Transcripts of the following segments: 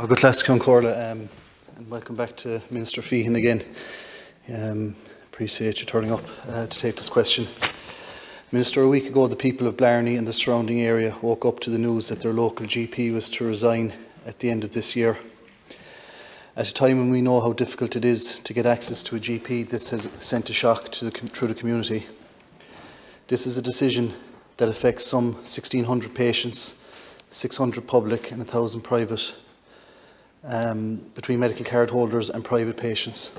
Well, good class, Corla, and welcome back to Minister Feehan again. Appreciate you turning up to take this question. Minister, a week ago the people of Blarney and the surrounding area woke up to the news that their local GP was to resign at the end of this year. At a time when we know how difficult it is to get access to a GP, this has sent a shock through the community. This is a decision that affects some 1,600 patients, 600 public and 1,000 private, between medical card holders and private patients.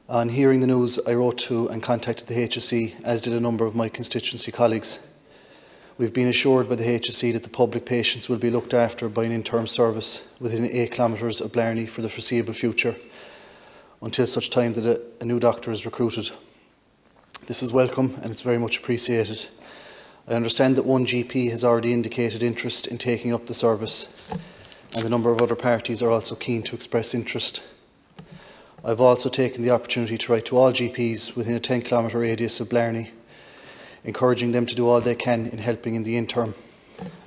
On hearing the news, I wrote to and contacted the HSE, as did a number of my constituency colleagues. We've been assured by the HSE that the public patients will be looked after by an interim service within 8 kilometres of Blarney for the foreseeable future, until such time that a new doctor is recruited. This is welcome and it's very much appreciated. I understand that one GP has already indicated interest in taking up the service, and a number of other parties are also keen to express interest. I've also taken the opportunity to write to all GPs within a 10-kilometre radius of Blarney, encouraging them to do all they can in helping in the interim,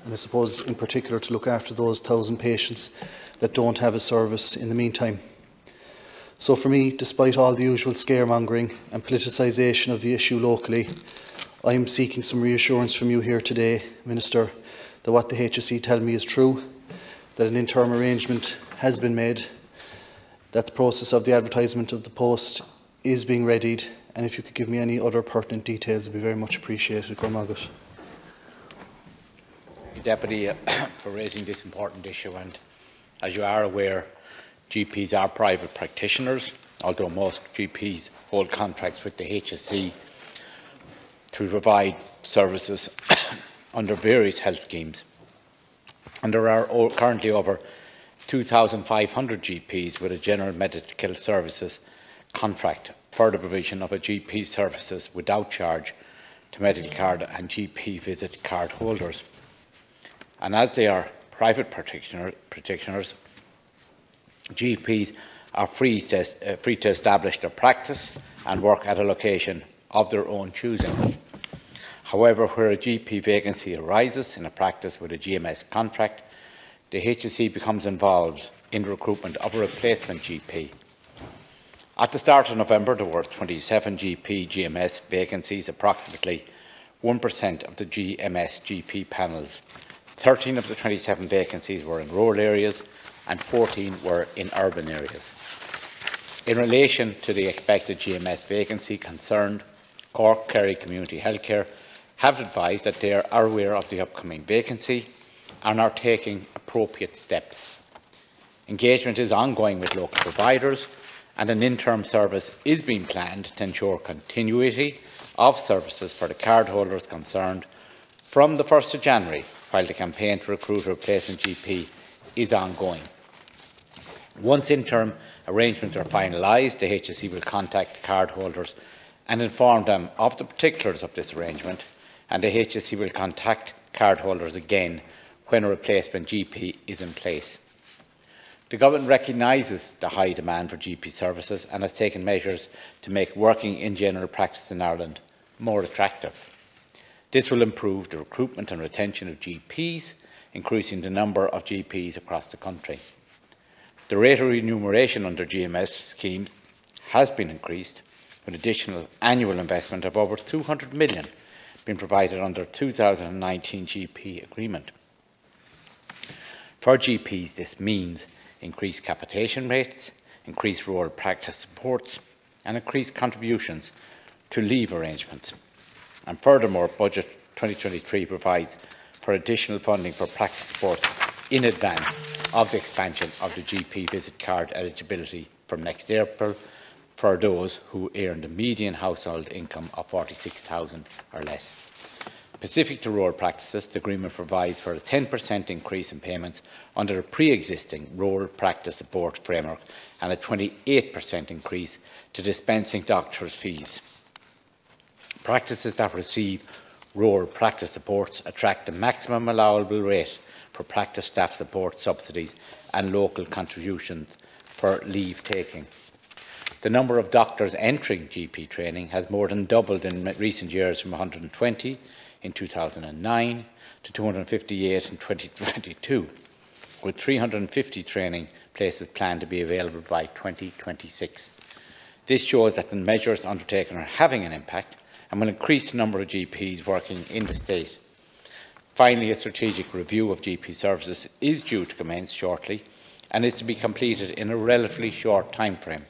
and I suppose in particular to look after those 1,000 patients that don't have a service in the meantime. So for me, despite all the usual scaremongering and politicisation of the issue locally, I am seeking some reassurance from you here today, Minister, that what the HSE tell me is true, that an interim arrangement has been made, that the process of the advertisement of the post is being readied, and if you could give me any other pertinent details, it would be very much appreciated. Thank you, Deputy, for raising this important issue. And as you are aware, GPs are private practitioners, although most GPs hold contracts with the HSE to provide services under various health schemes. And there are currently over 2,500 GPs with a general medical services contract for the provision of a GP services without charge to medical card and GP visit card holders. And as they are private practitioners, GPs are free to establish their practice and work at a location of their own choosing. However, where a GP vacancy arises in a practice with a GMS contract, the HSE becomes involved in the recruitment of a replacement GP. At the start of November, there were 27 GMS vacancies, approximately 1% of the GMS GP panels. 13 of the 27 vacancies were in rural areas and 14 were in urban areas. In relation to the expected GMS vacancy concerned, Cork Kerry Community Healthcare have advised that they are aware of the upcoming vacancy and are taking appropriate steps. Engagement is ongoing with local providers, and an interim service is being planned to ensure continuity of services for the cardholders concerned from the 1st of January, while the campaign to recruit a replacement GP is ongoing. Once interim arrangements are finalised, the HSE will contact the cardholders and inform them of the particulars of this arrangement, and the HSE will contact cardholders again when a replacement GP is in place. The Government recognises the high demand for GP services and has taken measures to make working in general practice in Ireland more attractive. This will improve the recruitment and retention of GPs, increasing the number of GPs across the country. The rate of remuneration under GMS schemes has been increased, with additional annual investment of over 200 million being provided under 2019 GP agreement. For GPs, this means increased capitation rates, increased rural practice supports and increased contributions to leave arrangements. And furthermore, Budget 2023 provides for additional funding for practice support in advance of the expansion of the GP visit card eligibility from next April for those who earn the median household income of 46,000 or less. Specific to rural practices, the agreement provides for a 10% increase in payments under a pre-existing rural practice support framework and a 28% increase to dispensing doctors' fees. Practices that receive rural practice supports attract the maximum allowable rate for practice staff support subsidies and local contributions for leave taking. The number of doctors entering GP training has more than doubled in recent years, from 120 in 2009 to 258 in 2022, with 350 training places planned to be available by 2026. This shows that the measures undertaken are having an impact and will increase the number of GPs working in the state. Finally, a strategic review of GP services is due to commence shortly and is to be completed in a relatively short time frame.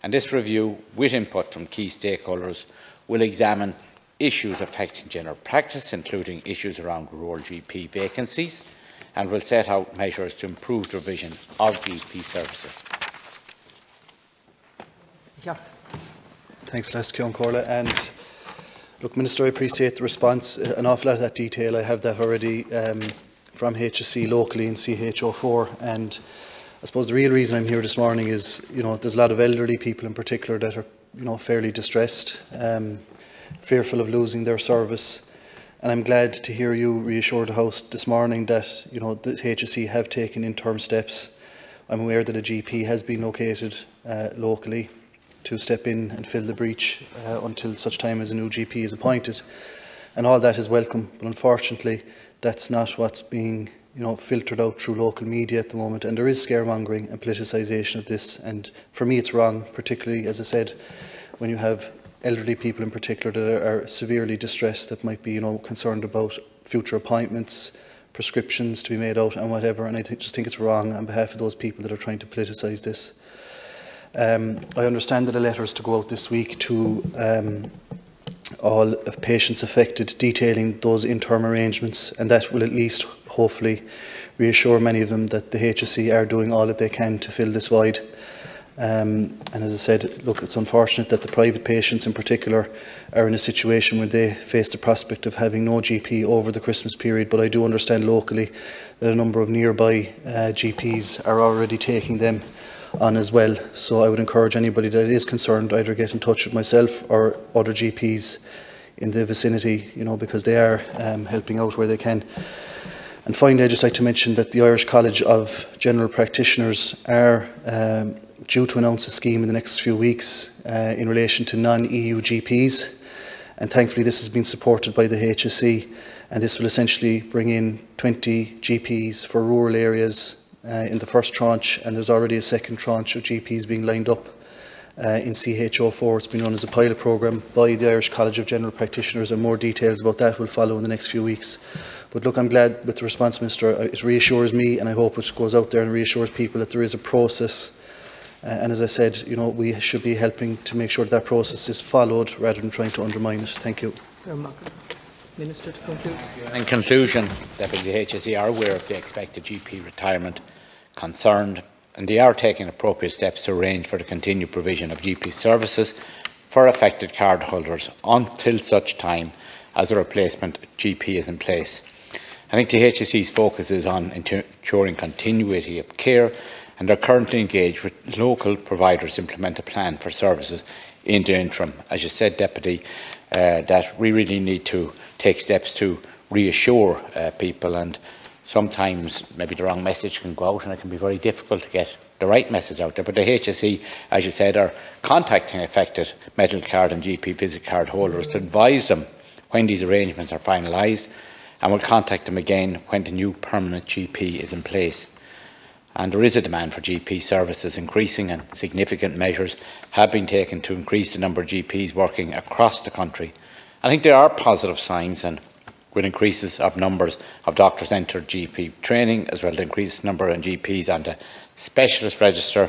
And this review, with input from key stakeholders, will examine issues affecting general practice, including issues around rural GP vacancies, and will set out measures to improve the provision of GP services. Yeah. Thanks, Les Corla. And look, Minister, I appreciate the response. An awful lot of that detail, I have that already from HSE locally in CHO4. And I suppose the real reason I'm here this morning is, there's a lot of elderly people in particular that are, fairly distressed, fearful of losing their service. And I'm glad to hear you reassure the House this morning that, the HSE have taken interim steps. I'm aware that a GP has been located locally to step in and fill the breach until such time as a new GP is appointed. And all that is welcome, but unfortunately that's not what's being filtered out through local media at the moment, and there is scaremongering and politicisation of this, and for me it's wrong, particularly, as I said, when you have elderly people in particular that are severely distressed, that might be concerned about future appointments, prescriptions to be made out and whatever, and I just think it's wrong on behalf of those people that are trying to politicise this. I understand that a letter is to go out this week to all of patients affected, detailing those interim arrangements, and that will at least hopefully reassure many of them that the HSE are doing all that they can to fill this void. And as I said, look, it's unfortunate that the private patients in particular are in a situation where they face the prospect of having no GP over the Christmas period, but I do understand locally that a number of nearby GPs are already taking them on as well. So I would encourage anybody that is concerned either get in touch with myself or other GPs in the vicinity, because they are helping out where they can. And finally, I'd just like to mention that the Irish College of General Practitioners are due to announce a scheme in the next few weeks in relation to non-EU GPs, and thankfully this has been supported by the HSE, and this will essentially bring in 20 GPs for rural areas in the first tranche, and there's already a second tranche of GPs being lined up in CHO4. It's been run as a pilot programme by the Irish College of General Practitioners, and more details about that will follow in the next few weeks. But look, I'm glad with the response, Minister. It reassures me, and I hope it goes out there and reassures people that there is a process. And as I said, we should be helping to make sure that process is followed rather than trying to undermine it. Thank you. Minister, to conclude. In conclusion, the HSE are aware of the expected GP retirement concerned, and they are taking appropriate steps to arrange for the continued provision of GP services for affected cardholders until such time as a replacement GP is in place. I think the HSE's focus is on ensuring continuity of care, and are currently engaged with local providers to implement a plan for services in the interim. As you said, Deputy, that we really need to take steps to reassure people, and sometimes maybe the wrong message can go out and it can be very difficult to get the right message out there. But the HSE, as you said, are contacting affected medical card and GP visit card holders to advise them when these arrangements are finalised, and will contact them again when the new permanent GP is in place. And there is a demand for GP services increasing, and significant measures have been taken to increase the number of GPs working across the country. I think there are positive signs, and with increases of numbers of doctors entered GP training, as well as increased number of GPs on the specialist register,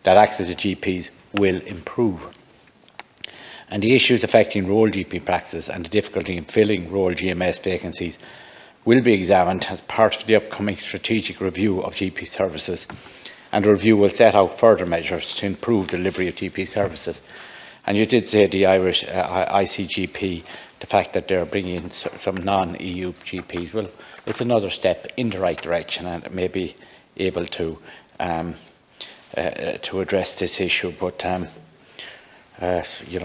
that access to GPs will improve. And the issues affecting rural GP practices and the difficulty in filling rural GMS vacancies will be examined as part of the upcoming strategic review of GP services, and the review will set out further measures to improve delivery of GP services. And you did say the Irish ICGP, the fact that they're bringing in some non-EU GPs, well, it's another step in the right direction, and it may be able to address this issue. But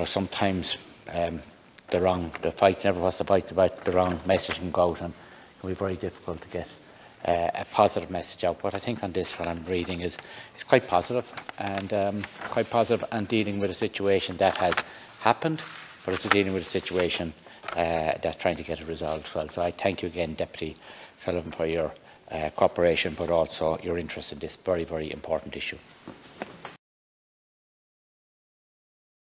sometimes the fight never was the fight about the wrong message can go out, and it can be very difficult to get a positive message out. But I think on this, what I'm reading is quite positive, and dealing with a situation that has happened, but it's dealing with a situation that's trying to get it resolved as well. So I thank you again, Deputy Sullivan, for your cooperation, but also your interest in this very, very important issue.